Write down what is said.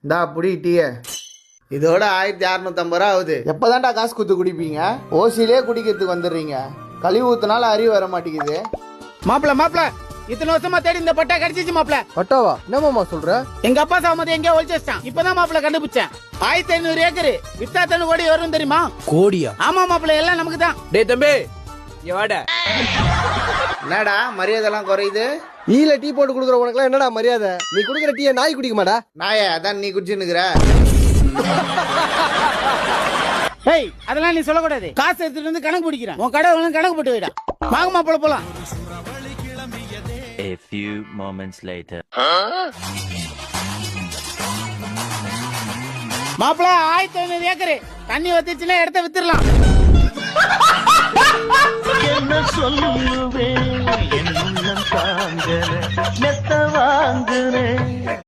இந்தா புடி டீய. இதோட 1650 ரூபா ஆகுது. எப்பதான்டா காசு குத்து குடிப்பீங்க? ஓசிலே குடிக்கிறதுக்கு வந்துடுறீங்க. கழிவு ஊத்துனால அறிவு வர மாட்டேங்குது. மாப்பிள இத்தனை வருஷமா தேடி இந்த பட்டா கிடைச்சிச்சு மாப்பிள. பட்டாவா? என்னமாமா சொல்ற? எங்க அப்பா சாமதி எங்கேயோ ஒழிச்சிட்டான். இப்பதான் மாப்பிள கண்டுபிடிச்சேன். 1500 ஏக்கர் வித்தா தண்ணு கோடி வரும் தெரியுமா? கோடியா? ஆமா மாப்பிள, எல்லாம் நமக்கு தான். டேய் தம்பி, இங்க வாடா. என்னடா மரியாதை எல்லாம் குறையுது? ஈல டீ போட்டு குடுக்குற உனக்குலாம் என்னடா மரியாதை? நீ குடுக்குற டீயை நாய் குடிக்க மாடா? நாயே, அதான் நீ குடிச்சுன்னுக்குற. ஏய், அதெல்லாம் நீ சொல்லக்கூடாது. காசு எடுத்துட்டு வந்து கணக்கு பிடிக்கிறேன். உன் கடை ஒண்ணு கணக்கு போட்டு வைடா. வாங்க மாப்பிள போலாம். A few moments later. மாப்பிள 1500 ஏக்கர் தண்ணி வத்திச்சுன்னா இடத்த வித்துடலாம். என்ன சொல்லுவேன், என் உள்ளம் தாங்கல மெத்த வாங்குனேன்.